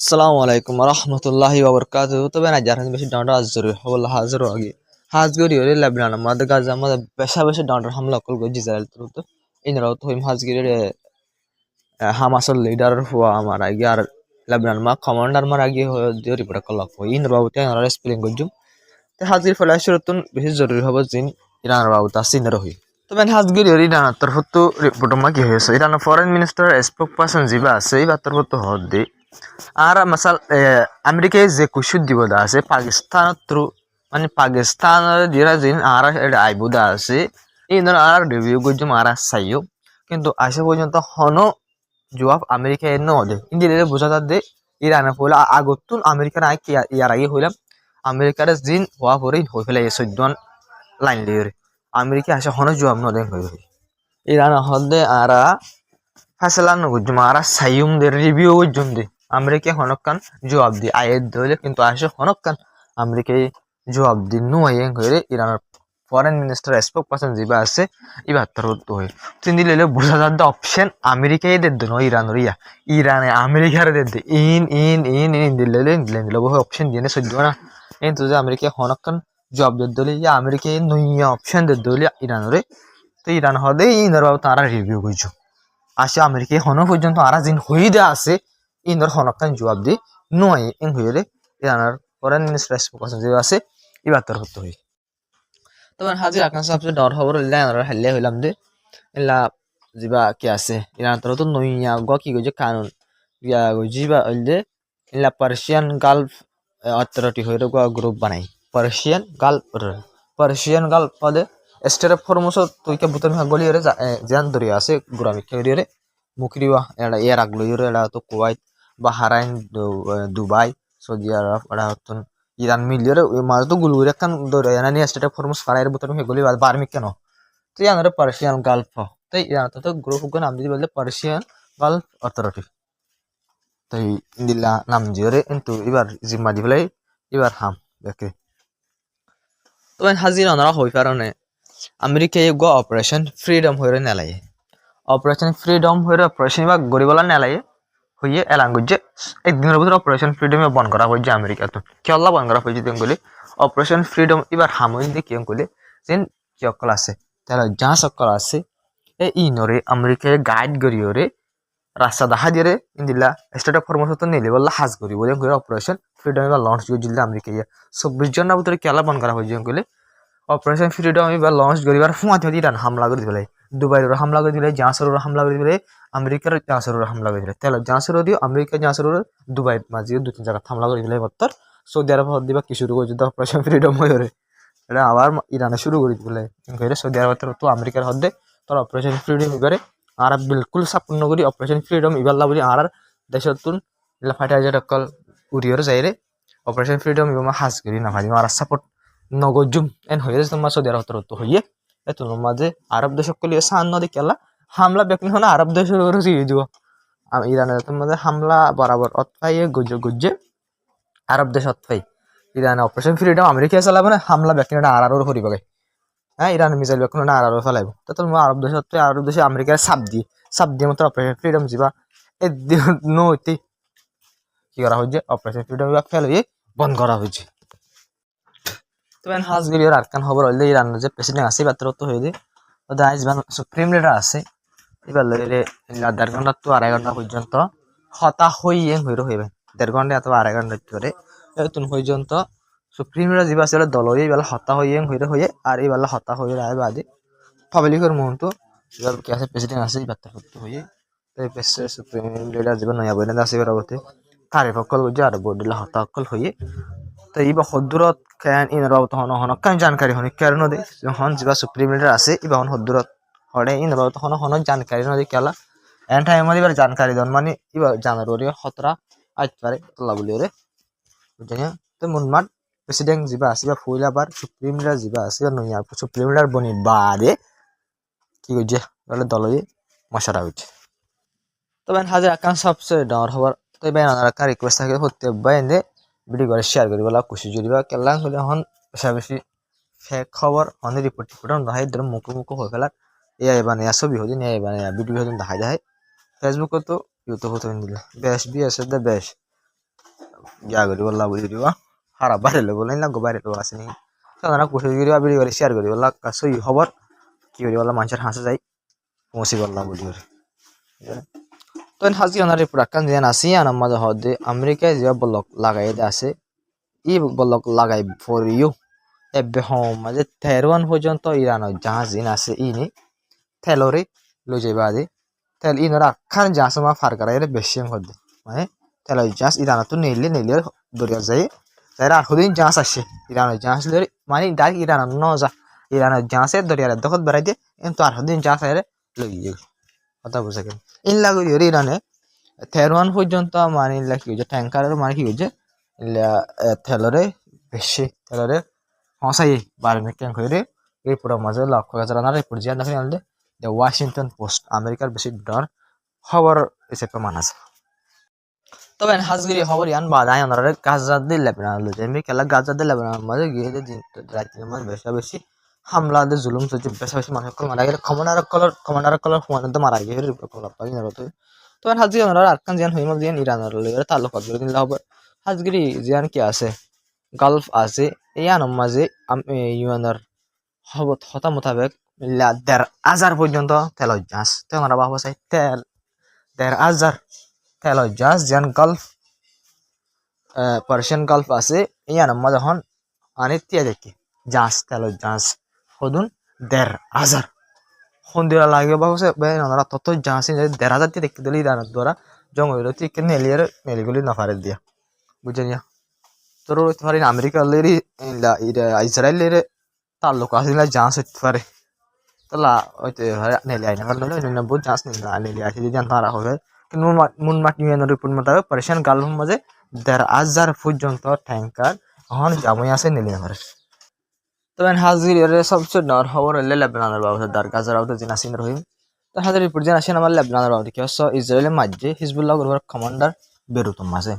আসসালামু আলাইকুম রহমতুল্লাহি ওবরকাতুহু তবে না জানেন বেশি ডাউনটা আজরি হবল হাজার আগে হাজগরি হরে লেবনান মাদ গাজা মাদ বেশি ডাউনটা হামলা কল গো ইসরায়েল তো ইনরাও তো হিম হাজগরি রে হামাসের লিডার হুয়া আমার আগে আর লেবনান মা কমান্ডার মার আগে দিও রিপোর্ট কল কো ইনরাও তে আর স্পেলিং গজুম তে হাজগরি ফলা শুরুতুন বেশি জরুরি হবো জিন ইরান রাও তা সিনর হই তবে হাজগরি হরে ইরান তরফ তো রিপোর্ট মা কি হয়েছে Iran foreign minister spokesperson জিবা আছে এই বাতর তো হদ দে আর মাসাল আমেরিকায় যে কুশুদ দিবদা আছে পাকিস্তান থ্রু মানে পাকিস্তান যেরা জিন আর আইবুদা আছে এই ধর আর রিভিউ গুজুম আর সাইও কিন্তু আসে পর্যন্ত হন জবাব আমেরিকা এর নদে ইন্ডিয়া বোঝা যাচ্ছে ইরানে হইলে আগতুন আমেরিকার আই ইয়ার আগে হইলাম আমেরিকার জিন হওয়া পরে হয়ে ফেলে এই চৈদ্দন লাইন লিয়ে আমেরিকা আসে হন জবাব নদে হয়ে ইরান হদে আর ফাসলা নগুজুম আর সাইম দে রিভিউ গুজুম দে আমেরিকা হনকান জবাব দি আয়ের দলে কিন্তু আসে হনকান আমেরিকায় জবাব দি নুয়ে করে ইরানের ফরেন মিনিস্টার স্পোক পারসন জিবা আছে ইবার তরত হয়ে তিনি দিলে বোঝা যাচ্ছে অপশন আমেরিকায় দে ন ইরানের ইয়া ইরানে আমেরিকার they in in in in দিলে বহু অপশন দিয়ে সহ্য না কিন্তু যে আমেরিকা হনকান জবাব দে দলে ইয়া আমেরিকায় নইয়া অপশন দে দলে ইরানের তো ইরান হদে ইনর তারা রিভিউ করছো আসে আমেরিকায় হন পর্যন্ত আর জিন হয়ে দেওয়া আছে ইন্দর হনকান জবাব দি নয় ইন হইলে ইরানের ফরেন মিনিস্টার স্পোক আছে যে আছে ইবার তোর হতে হই তবে হাজির আকাশ সবচেয়ে ডর খবর হইলে আমরা হাল্লে হইলাম দে এলা জিবা কি আছে ইরান তোর তো নইয়া গ কি গজে কানুন ইয়া জিবা হইলে এলা পার্সিয়ান গালফ অথরিটি হইরে গ্রুপ বানাই পার্সিয়ান গালফ পদে স্টেট অফ ফরমোস তুইকে বুতন গলি রে জান দরিয়া আছে গুরামি খেরিয়ে মুকরিওয়া এরা এর আগলো এরা তো কুয়াইত বাহারাইন দুবাই সৌদি আরব এরা হতন ইরান মিলিয়ে মাঝে তো গুলুর একখান ধরে এনা নিয়ে স্টেট ফরমস ফারাইয়ের বোতল হেগুলি বার্মিক কেন তো ইয়ান পার্সিয়ান গালফ তাই ইরান তো গ্রুপ নাম দিদি বললে পার্সিয়ান গালফ অথরিটি তাই ইন্দিল্লা নাম জিওরে কিন্তু এবার জিম্মা দি ফেলাই এবার হাম দেখে তবে হাজির ওনারা হই কারণে আমেরিকায় গো অপারেশন ফ্রিডম হয়ে নেলাই অপারেশন ফ্রিডম হয়ে অপারেশন বা গরিবলা নেলাই হইয়ে এলাঙ্গুজে একদিনের ভিতরে অপারেশন ফ্রিডমে বন্ধ করা হয়েছে আমেরিকা তো কেল্লা বন্ধ করা হয়েছে বলে অপারেশন ফ্রিডম এবার হামই দিয়ে কেউ বলে যেন কি অকল আছে তাহলে যা সকল আছে এই নরে আমেরিকায় গাইড করিওরে রাস্তা দেখা দিয়ে ইন্দিল্লা স্টেট অফ ফরমোস তো নিলে বললা হাজ করি বলে অপারেশন ফ্রিডম এবার লঞ্চ করে দিলে আমেরিকা 24 জনের ভিতরে কেলা বন্ধ করা হয়েছে বলে অপারেশন ফ্রিডম এবার লঞ্চ করিবার ফুমাতে ইরান হামলা করে দিলে দুবাইয়ের হামলা করে দিলে জাহাজের হামলা করে দিলে আমেরিকার জাহাজের হামলা করে দিলে তাহলে জাহাজের দিও আমেরিকার জাহাজের দুবাই মাঝে দু তিন জায়গা হামলা করে দিলে বত্তর সৌদি আরব দিবা কি শুরু করেছে অপারেশন ফ্রিডম হয়ে এটা আবার ইরানে শুরু করে দিলে সৌদি আরব তো আমেরিকার হদ্দে তোর অপারেশন ফ্রিডম এবারে আর বিলকুল সাপন্ন করি অপারেশন ফ্রিডম ইবাল্লা বলি আর দেশের তুন ফাইটার জেট অকল উড়িয়ে যাইরে অপারেশন ফ্রিডম ইবা হাজ করি না ভাই আর সাপোর্ট নগজুম এন হয়ে তোমার সৌদি আরব তো হইয়ে এত মাঝে আরব দেশ কলিয়ে সান নদী কেলা হামলা ব্যক্তি হন আরব দেশের দিয়ে দিব ইরানের মাঝে হামলা বরাবর অতফাইয়ে গুজে আরব দেশ অতফাই ইরানে অপারেশন ফ্রিডম আমেরিকায় চালাবো না হামলা ব্যক্তি আর করিব হ্যাঁ ইরান মিসাইল ব্যক্তি আর ফেলাইব তো তোমার আরব দেশ আরব দেশে আমেরিকার সাপ দিয়ে মতো অপারেশন ফ্রিডম যাবা এ নইতে কি করা হয়েছে অপারেশন ফ্রিডম ফেল হয়ে বন্ধ করা হয়েছে তবে হাজগিরির আরকান খবর হইলে ইরানের যে প্রেসিডেন্ট আছে এবার তো হয়ে যায় ওদের আইজবান সুপ্রিম লিডার আছে এবার লইলে 1.5 ঘন্টা তো 2.5 ঘন্টা পর্যন্ত হতা হইয়ে হইবে 1.5 ঘন্টা অথবা 2.5 ঘন্টা ধরে এতন পর্যন্ত সুপ্রিম লিডার যিবা আছে দল হয়ে এবার হতা হইয়ে আর এবার হতা হয়ে রায় বাদে পাবলিকের মুহূর্ত এবার কি আছে প্রেসিডেন্ট আছে এবার তো হইয়ে তাই সুপ্রিম লিডার যিবা নয়া বইনা আছে এবার অবতে তারিফ অকল বুঝে আর বডিলা হতা অকল হইয়ে তো এইবার হদ্দুরত কেন ইনার বাবদ হন হন কেন জানকারি হন কেন দে হন যা সুপ্রিম লিডার আছে এবার হন হদ্দুরত হরে ইনার বাবদ হন হন জানকারি নদী কেলা এন টাইম এবার জানকারি দন মানে এবার জানুয়ারি হতরা আইতে পারে তোলা বলি ওরে বুঝছেন তো মুনমাট প্রেসিডেন্ট যা আছে বা ফুল আবার সুপ্রিম লিডার যা আছে নইয়া সুপ্রিম লিডার বনি বাদে কি করছে বলে দলই মশারা হচ্ছে তবে হাজার আকান সবচেয়ে ডর হবার তো এবার আনার রিকোয়েস্ট থাকে হতে বাইন্দে ভিডিও করে শেয়ার করি বলা খুশি জুড়িবা কেলা হলে হন বেশি ফেক খবর হনে রিপোর্ট নহয় ধর মুখো হয়ে ফেলার এআই বানিয়ে ছবি হদিন এআই বানিয়ে ভিডিও হদিন দেখা যায় ফেসবুকে তো ইউটিউবে তো দিলে বেশ বি আছে দে বেশ গিয়া করি বললা বুঝি দিব হারা বাইরে লোক বলে লাগো বাইরে লোক আসেনি তারা কুঠি করি ভিডিও করে শেয়ার করি বললা সই খবর কি করি বললা মানুষের হাসে যাই পৌঁছি বললা বুঝি করি তো হাজি ওনার পুরাকান যেন আসি আর আমাদের হদে আমেরিকায় যে বলক লাগাই আছে ই বলক লাগাই ফর ইউ এবে হম মাঝে তেরোয়ান পর্যন্ত ইরানের জাহাজ ইন আছে ইনি তেলরে লই যাইবা আদি তেল ইনরা খান জাহাজ মা ফার করা এর বেশি হদে মানে তেল জাহাজ ইরান তো নেইলে দরিয়া যায় তারা হদিন জাহাজ আসে ইরানের জাহাজ লই মানে ডাক ইরান ন যা ইরানের জাহাজের দরিয়ার দখল বেড়াই দিয়ে কিন্তু আর হদিন জাহাজ আরে লই যাই কথা বুঝা গেল ইন লাগি ইরানে তেরোয়ান পর্যন্ত মানে কি হচ্ছে ট্যাঙ্কারের মানে কি হচ্ছে তেলরে বেশি তেলরে হসাই বার্মিক ট্যাঙ্ক হয়ে এই পুরো মাঝে লক্ষ্য গাছ রান্নার এই পর্যায়ে দেখেন আনলে দ্য ওয়াশিংটন পোস্ট আমেরিকার বেশি ডর খবর হিসেবে মানা যায় তবে হাজগিরি খবর ইয়ান বাদায় ওনারা গাজা দিয়ে লেবানন লো যেমনি খেলা গাজা দিয়ে লেবানন মাঝে গিয়ে রাতের মাঝে বেশি হামলা দিয়ে জুলুম চলছে বেশি মানুষ মারা গেলে কমান্ডার কলার ফোন মারা গিয়ে তো হাজগিরি ওনারা আরকান জিয়ান হইমল জিয়ান ইরানের লগে তাল্লুক করে দিন হবে হাজগিরি জিয়ান কি আছে গালফ আছে ইয়ানোর মাঝে ইউএনের হতা মোতাবেক 1,500 পর্যন্ত তেল জাহাজ তো আমরা ভাবো চাই 1,500 তেল জাহাজ যেন গালফ পার্সিয়ান গালফ আছে ইয়ানোর মাঝে হন আনি তিয়া দেখি জাহাজ তেল জাহাজ সদুন 1,500 সন্ধিয়া লাগে ভাবছে ওনারা তত জাহাজ 1,500 দিয়ে দেখতে দিলে ইরানের দ্বারা জঙ্গল ঠিক নেলিগুলি নফারে দিয়া বুঝে নিয়া তোর তোমার আমেরিকা লেরি ইসরায়েলের তাল্লুক আছে জাহাজ হইতে পারে তাহলে হয়তো নেলে আইনা কারণ বহুত জাহাজ নেলে আসে যদি তারা হবে কিন্তু মুনমাট ইউএনের রিপোর্ট মোতাবেক পার্সিয়ান গালফের মাঝে 1,500 পর্যন্ত ট্যাঙ্কার এখন জামই আছে নেলে পারে তবে হাজির সবচেয়ে ডর খবর হলে লেবাননের বাবদ দার গাজার বাবদ জিনাসিন রহিম তো হাজার রিপোর্ট যেন আসেন আমার লেবাননের বাবদ কি হচ্ছে ইসরায়েলের মাঝে হিজবুল্লাহ গ্রুপের কমান্ডার বেরুতম মাঝে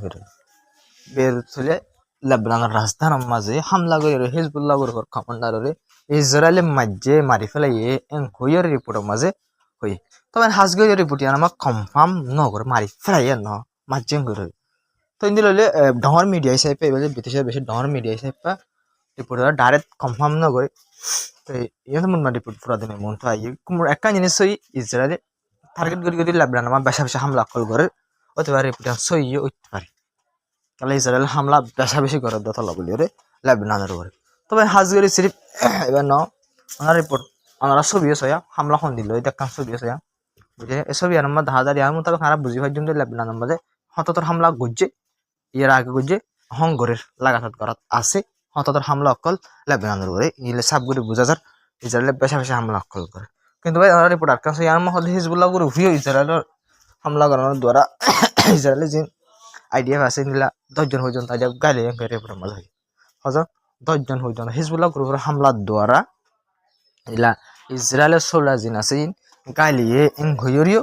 বেরুতলে লেবাননের রাজধানীর মাঝে হামলা করে হিজবুল্লাহ গ্রুপের কমান্ডারে ইসরায়েলের মাঝে মারি ফেলাইয়ে হইয়ের রিপোর্টের মাঝে হই তবে হাজগের রিপোর্ট আমার কনফার্ম নগর মারি ফেলাইয়ে ন মাঝে করে তো ইন্দি লইলে ডর মিডিয়া হিসাবে এবার বিদেশের বেশি ডর মিডিয়া হিসাবে রিপোর্ট ডাইরেক্ট কনফার্ম নগরে তো ইয়ে মন রিপোর্ট পুরা দিনে মন তো আইয়ে একটা জিনিস সই ইসরায়েলে টার্গেট করে লেবানন আমার বেশা হামলা কল করে হতে পারে রিপোর্ট সই উঠতে পারে তাহলে ইসরায়েল হামলা বেশি করে দথা লগলি রে লেবাননের উপরে তবে হাজগরি সিরিফ এবার ন ওনার রিপোর্ট ওনারা ছবি সয়া হামলা খন দিল দেখা ছবি সয়া বুঝে এই ছবি আর আমার 10,000 ইয়ার মোতাবেক খারাপ বুঝি পাই জন্য লেবাননের মাঝে হততর হামলা গুজে ইয়ার আগে গুজে হংগরের লাগাতার করাত আছে হততর হামলা অকল লেবাননের উপরে ইলে সাবগুড়ি বুঝা যার ইসরায়েলের বেশি হামলা অকল করে কিন্তু ভাই ওনার রিপোর্ট আর কাছে ইয়ার মধ্যে হিজবুল্লাহ করে উঠিও ইসরায়েলের হামলা করানোর দ্বারা ইসরায়েলের যে আইডিয়া আছে নিলা 10 জন পর্যন্ত আইডিয়া গাইলে রিপোর্টের মাঝে হয় হজর 10 জন পর্যন্ত হিজবুল্লাহ গ্রুপের হামলার দ্বারা ইলা ইসরায়েলের 16 জন আছে গাইলিয়ে হইরিও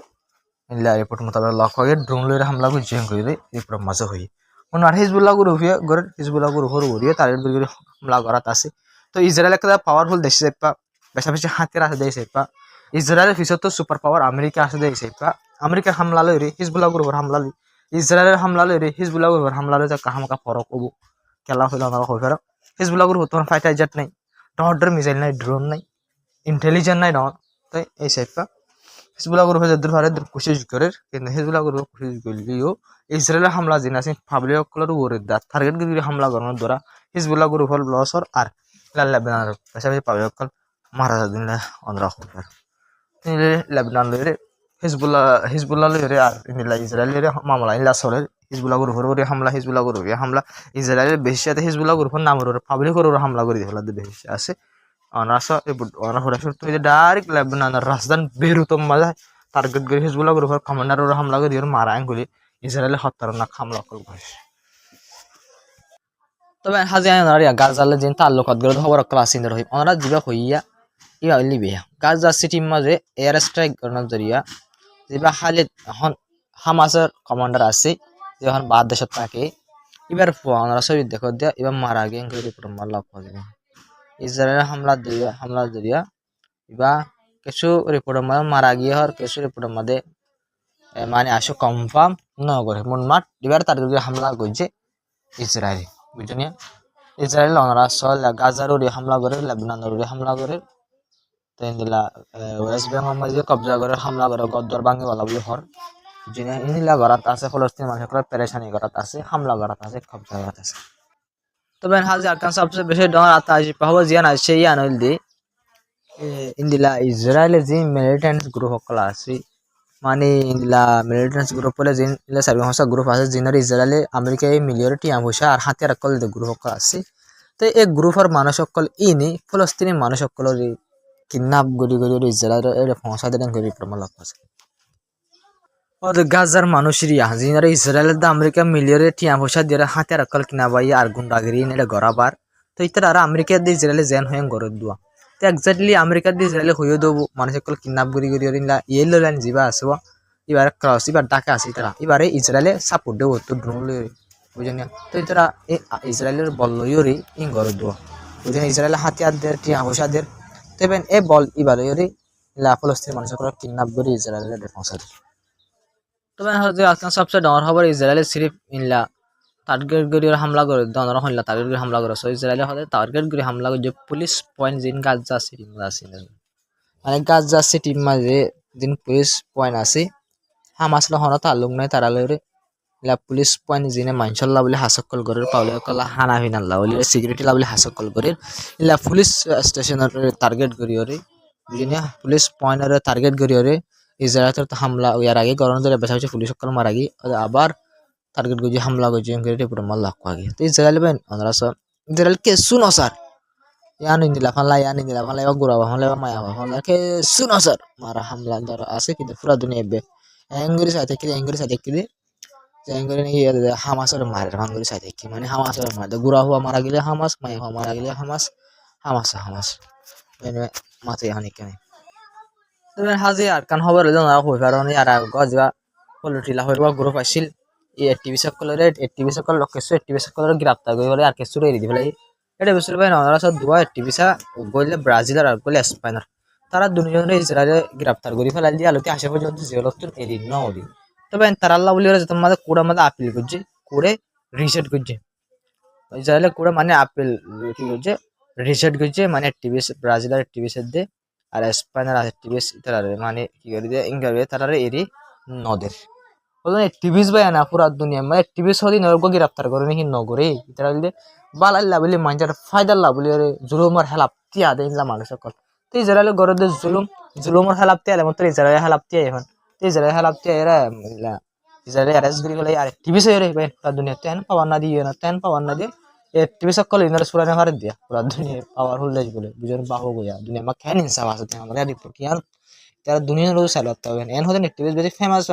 ইলা রিপোর্ট মোতাবেক লক্ষ্য ড্রোন লইরে হামলা করে জেং করে রিপোর্টের মাঝে হয় আর হিজবুল্লাহ গ্রুপে গরের হিজবুল্লাহ গ্রুপের উড়িয়ে টার্গেট করে হামলা করাত আছে তো ইসরায়েল একটা পাওয়ারফুল দেশ সেপা বেশি হাতিয়ার আছে দেশ সেপা ইসরায়েলের পিছত তো সুপার পাওয়ার আমেরিকা আছে দেশ সেপা আমেরিকার হামলা লইরে হিজবুল্লাহ গ্রুপের হামলা লই ইসরায়েলের হামলা লইরে হিজবুল্লাহ গ্রুপের হামলা লই কাহামকা ফরক হবো খেলা হইল না হয়ে ফেরো হিজবুল্লাহ গ্রুপ তোমার ফাইটার জেট নাই ডর মিসাইল নাই ড্রোন নাই ইন্টেলিজেন্ট নাই ডর তাই এই সেপা হিজবুল্লাহ গ্রুপে যাদের ভারে কোশিশ করে কিন্তু হিজবুল্লাহ গ্রুপ কোশিশ করলেও ইসরায়েলের হামলা জিন আছে পাবলিক সকলের উপরে টার্গেট করে হামলা করানোর দ্বারা হিজবুল্লাহ গ্রুপের লসর আর লেবাননের পাশাপাশি পাবলিক সকল মারা দিলে অনরা হবে লেবানন লইরে হিজবুল্লাহ লইরে আর ইসরায়েলের মামলা ইলা চলে হিজবুল্লাহ গ্রুপের উপরে হামলা হিজবুল্লাহ গ্রুপে হামলা ইসরায়েলের বেশি সাথে হিজবুল্লাহ গ্রুপের নামের উপরে পাবলিকের উপরে হামলা করে দিয়ে ফেলাতে বেশি আছে ডাইরেক্ট লেবাননের রাজধানী বেরুতম মাঝে টার্গেট করে হিজবুল্লাহ গ্রুপের কমান্ডার ওরা হামলা করে দিয়ে মারা আঙ্গুলি ইসরায়েলের হত্যারনাক হামলা কল করেছে তবে হাজি আইনারিয়া গাজালে যেন তাল্লুকাত গড় খবর ক্লাস ইন রহিম ওনারা জিবা হইয়া ইয়া লিবে গাজা সিটির মাঝে এয়ার স্ট্রাইক করার জরিয়া জিবা খালিদ এখন হামাসের কমান্ডার আছে যখন বাদ দেশত থাকে এবার ওনারা ছবি দেখো দিয়া এবার মারা গিয়ে রিপোর্ট মারলা পাবে ইসরায়েলের হামলা জরিয়া এবার কিছু রিপোর্টের মধ্যে মারা গিয়ে হওয়ার কিছু রিপোর্টের মধ্যে মানে আসো কনফার্ম ন করে মন মাঠ এবার তার হামলা করছে ইসরায়েল বুঝুন ইসরায়েল ওনারা সল গাজার উড়ে হামলা করে লেবাননের উড়ে হামলা করে তো ইন্দিলা ওয়েস্ট বেঙ্গল মাঝে কবজা করে হামলা করে গদ্দর ভাঙি বলা বলি হর বুঝুন ইন্দিলা গড়াত আছে ফলস্তিন মানুষের পেরেশানি গড়াত আছে হামলা গড়াত আছে কবজা গড়াত আছে তবে হাল জারকান সবচেয়ে বেশি ডর আতা আসি পাহব জিয়ান আছে ইয়ান হইল দি ইন্দিলা ইসরায়েলের যে মিলিটেন্ট গ্রুপ সকল আছে মানে ইন্দিলা মিলিটেন্ট গ্রুপ বলে যে ইলা সার্ভে সংস্থা গ্রুপ আছে জিনার ইসরায়েলে আমেরিকায় মিলিয়রিটি আমুষা আর হাতিয়ার সকল গ্রুপ সকল আছে তো এই গ্রুপের মানুষ সকল ইনি ফলস্তিনি মানুষ সকলের কিডন্যাপ গড়ি গড়ি ইসরায়েলের ফংসা দেন গড়ি প্রমাণ লাভ আছে ওদের গাজার মানুষের জিনার ইসরায়েলের আমেরিকা মিলিয়রে টিয়া পয়সা দিয়ে হাতিয়ার সকল কিনা বাই আর গুন্ডাগিরি এটা গড়াবার তো ইতার আর আমেরিকার দিয়ে ইসরায়েলে জেন হয়ে গড়ে দেওয়া তো এক্সাক্টলি আমেরিকার দিয়ে ইসরায়েলে হয়ে দেবো মানুষ সকল কিডন্যাপ গড়ি গড়ি ইয়েলো লাইন যা আসব এবার ক্রস এবার ডাকে আসি তারা এবারে ইসরায়েলে সাপোর্ট দেবো তো ড্রোন লই বুঝেন তো তারা ইসরায়েলের বল লইরি ইন গড়ে দেওয়া বুঝেন ইসরায়েলের হাতিয়ার দের টিয়া পয়সা দের তেবেন এ বল এবার লইরি ফলস্তিন মানুষ সকল কিডন্যাপ গড়ি ইসরায়েলের পৌঁছা দেয় তবে হচ্ছে আজকাল সবচেয়ে ডর খবর ইসরায়েলের সিরিফ ইনলা টার্গেট গড়িয়ে হামলা করে ডর হইলা টার্গেট গড়ি হামলা করে সো ইসরায়েলে হলে টার্গেট গড়ি হামলা করে যে পুলিশ পয়েন্ট জিন গাজা সিটি আছে মানে গাজা সিটির মাঝে জিন পুলিশ পয়েন্ট আছে হামাসলা হন তালুক নাই তারা লইরে ইলা পুলিশ পয়েন্ট জিনে মাইনসল্লা বলে হাসকল করে পাউলে কলা হানা হিনাল্লা বলে সিকিউরিটি লা বলে হাসকল করে ইলা পুলিশ স্টেশনের টার্গেট গড়িয়ে বুঝিনা পুলিশ পয়েন্টের টার্গেট গড়িয়ে ইসরায়েলের হামলা ইয়ার আগে গরম ধরে বেসা হচ্ছে পুলিশ সকল মারা গিয়ে আবার টার্গেট গুজি হামলা করছে ইনক্রেডিট পুরো মাল্লা আগে তো ইসরায়েল বেন আমরা সব ইসরায়েল কে শুনো স্যার ইয়ান ইন্দিলা ফানলা এবার গুড়াবা ফানলা এবার মায়া ফানলা কে শুনো স্যার মারা হামলা ধর আছে কিন্তু পুরা দুনিয়া বে অ্যাঙ্গুরি সাথে কিলে অ্যাঙ্গুরি নিয়ে হামাসের মারে ভাঙ্গুরি সাথে কি মানে হামাসের মারে গুড়া হওয়া মারা গেলে হামাস মায়া হওয়া মারা গেলে হামাস মাথায় হানি কেন হাজি আর কান খবর হইল না হই কারণ আর গজবা পলিটিলা হইবা গ্রুপ আছিল টিভি সকল কিছু টিভি সকলের গ্রেপ্তার করে বলে আর কিছু এড়িয়ে দিবে এটা বুঝতে পারি না ওনারা সব দুয়া টিভি গইলে ব্রাজিল আর গইলে স্পেনের তারা দুজনে ইসরায়েলে গ্রেপ্তার করে ফেলাই দিয়ে আলোতে আসে পর্যন্ত জেলত এড়ি নদী তবে তারা আল্লাহ বলি ওরা তোমাদের কোড়া মধ্যে আপিল করছে কোড়ে রিসেট করছে ইসরায়েলে কোড়া মানে আপিল কি করছে রিসেট করছে মানে টিভি ব্রাজিলের টিভি দিয়ে আর স্পেনের আছে টিভিস তারা মানে কি করে দিয়ে ইংরেজি তারা এরি নদের ওদের টিভিস ভাই না পুরা দুনিয়া মানে টিভিস হদি নগর গ্রেপ্তার করে নাকি নগরে তারা বলে বালাল্লা বলে মানুষের ফায়দার লাভ বলে জুলুমর হেলাপ তিয়া দেয় মানুষ সকল তো ইসরায়েলের গরদে জুলুমর হেলাপ তিয়া মাত্র ইসরায়েলের হেলাপ তিয়া এখন তো ইসরায়েলের হেলাপ তিয়া এরা ইসরায়েলের অ্যারেস্ট করে গেলে আর টিভিস হয়ে রে পুরা দুনিয়া তেন পাওয়ার না দিয়ে টিভি সকল ইনার সুরানে ভারত দিয়া পুরা দুনিয়া পাওয়ারফুল দেশ বলে বুঝেন বাহু গয়া দুনিয়া মা কেন ইনসাফ আছে আমরা রিপোর্ট কিয়ান তারা দুনিয়ার লোক চালাতে হবে এন হতে টিভি বেশি ফেমাস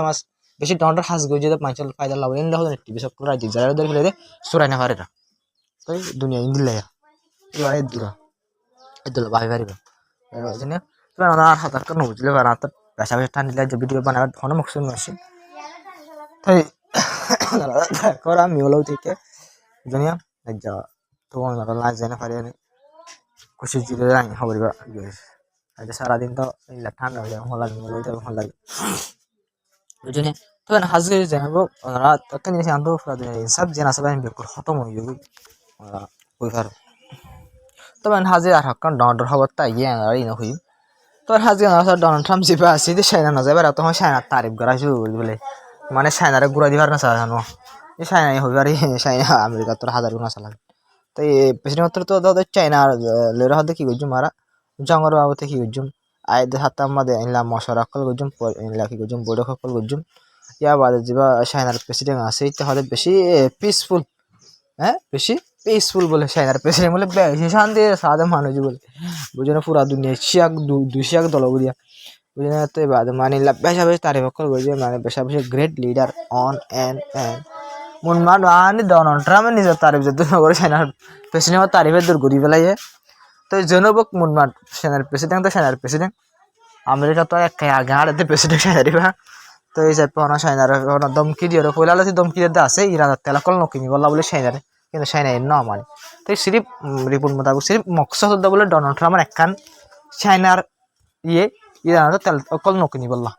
বেশি ডন্ডার হাস গই যে মানুষের ফায়দা লাভ এন হতে টিভি সকল রাজি যারা ধরে ফেলে সুরানে ভারে না তাই দুনিয়া ইন্দিলা এদুলা ভাই ভারিব বুঝেন তোমার আর হাতার কারণ বুঝলে আর হাতার পেশা টান দিলে যে ভিডিও বানাবার ফোনে মকসুদ মেশিন তাই করা আমি হলেও থেকে দুনিয়া যা তোমার লাজ জানা পারি না খুশি জিরে রাং হবরিবা আজ সারাদিন তো ঠান্ডা হয়ে যায় ভালো লাগে বুঝলি তো হাজির জানাবো ওরা একটা জিনিস আনবো সব জেনা সবাই বিলকুল খতম হয়ে যাবে ওই কার তবে হাজির আর হকান ডনাল্ড খবর তাই গিয়ে আর ইনো হই তো হাজির ডোনাল্ড ট্রাম্প জিপে আসি যে সাইনা না যাবে তখন সাইনার তারিফ করা শুরু বলে মানে সাইনারে ঘুরা দিবার না জানো এই সাইনাই হইবে আর সাইনা আমেরিকা তোর হাজার গুণ আসা লাগে তো এই প্রেসিডেন্ট তো দাদা চাইনা লেরা হাতে কি করছুম মারা জঙ্গর বাবুতে কি করছুম আয়দের হাতে আমাদের ইনলা মশারা কল করছুম ইনলা কি করছুম বড় কল করছুম ইয়া বাদে যা সাইনার প্রেসিডেন্ট আছে এটা হলে বেশি পিসফুল বেশি পিসফুল বলে সাইনার প্রেসিডেন্ট বলে বেশি শান্তি সাদা মানুষ বলে বুঝে না পুরা দুনিয়া শিয়াক দুশিয়াক দল বুঝিয়া বুঝে না তো বাদে মানে বেশা বেশি তারিফ কল করছে মানে বেশা বেশি গ্রেট লিডার অন এন্ড মুনমান মানে ডোনাল্ড ট্রাম্পের নিজের তারিফ যদি করে সেনার প্রেসিডেন্ট তারিফের দূর ঘুরি ফেলাইয়ে তো জনবক মুনমান সেনার প্রেসিডেন্ট আমেরিকা তো এক আগে হারাতে প্রেসিডেন্ট সেনারিবা তো এই যে পনা সেনার দমকি দিয়ে পয়লা দমকি দিয়ে আছে ইরানের তেলাকল নকিনি বললা বলে সেনারে কিন্তু সেনা ন মানে তো সিরিপ রিপোর্ট মোতাবেক সিরিপ মকসদ বলে ডোনাল্ড ট্রাম্পের একখান সেনার ইরানের তেলাকল নকিনি বললা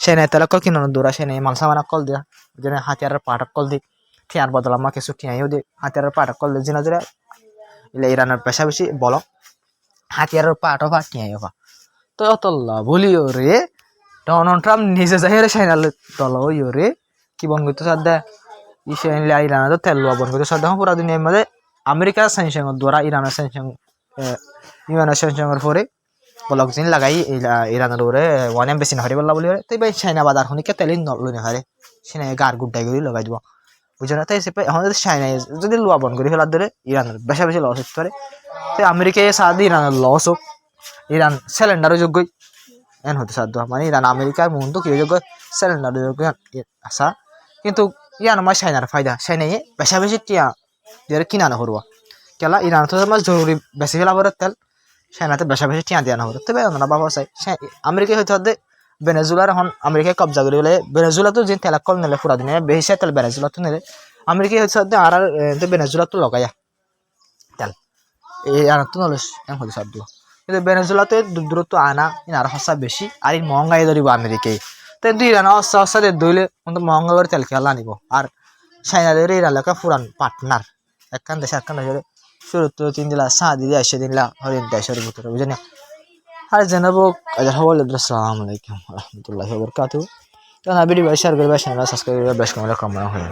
সেনাই তেলাকল কিনো দৌড়া সেনাই মালসামানা কল দিয়া যেন হাতিয়ারের পাটাক কল দিক টিয়ার বদল আমার কিছু টিয়াইও দে হাতিয়ারের পাটা করলে জিনা জোরে ইলে ইরানের পেশা বেশি বলো হাতিয়ারের পাটও পা টিয়াইও পা তো অত বলিও রে ডোনাল্ড ট্রাম্প নিজে যাই রে সাইনাল দল ইও রে কি বন করতে সাদা ইসরায়েল ইরানের তো তেল বন করতে সাদা পুরা দুনিয়ার মধ্যে আমেরিকার স্যাংশনের দ্বারা ইরানের স্যাংশন ইরানের স্যাংশনের পরে বলক জিন লাগাই ইরানের ওরে ওয়ান বেশি না হারি বললা বলি তাই ভাই চাইনা বাজার খনিকে তেলিন নলই না হারে সিনা গার গুড্ডাই করে লাগাই দিব বুঝছো না তাই সে এখন যদি চাইনা যদি লোয়া বন করি ফেলার ধরে ইরানের বেশি বেশি লস হতে পারে তাই আমেরিকায় সাদি ইরানের লস হোক ইরান সিলিন্ডারও যোগ্য এন হতে সাধ্য মানে ইরান আমেরিকার মন তো কি যোগ্য সিলিন্ডারও যোগ্য আসা কিন্তু ইয়ান আমার চাইনার ফায়দা চাইনাই বেশি বেশি টিয়া দিয়ে কিনা না করবো কেলা ইরান তো আমার জরুরি বেশি ফেলা পরে তেল চাইনাতে বেশি বেশি টিয়া দিয়া না হতো তবে না বাবা চাই আমেরিকায় হয়তো ভেনেজুলার এখন আমেরিকায় কবজা করে বলে ভেনেজুলা তো যে তেল কল নিলে পুরা দিনে বেশি তেল ভেনেজুলা তো নিলে আমেরিকায় হয়তো আর ভেনেজুলা তো লগাইয়া তেল এই আর তো নলে এম হতে সাধ্য কিন্তু ভেনেজুলাতে দূরত্ব আনা আর হসা বেশি আর এই মহঙ্গাই ধরিব আমেরিকায় তো দুই রানা হসা হসা দইলে কিন্তু মহঙ্গা করে তেল খেলা আনিব আর চাইনাদের এই এলাকা পুরান পার্টনার একখান দেশে একখান দেশে শুরু তো 3 দিলা 7 দিলা 10 দিলা হরিণ দেশের ভিতরে বুঝেনি আর জানাবো আসসালামু আলাইকুম ওয়া রাহমাতুল্লাহি ওয়া বারাকাতুহু তো না ভিডিও শেয়ার করবে চ্যানেল সাবস্ক্রাইব করবে বেশ কমেন্ট কমেন্ট হয়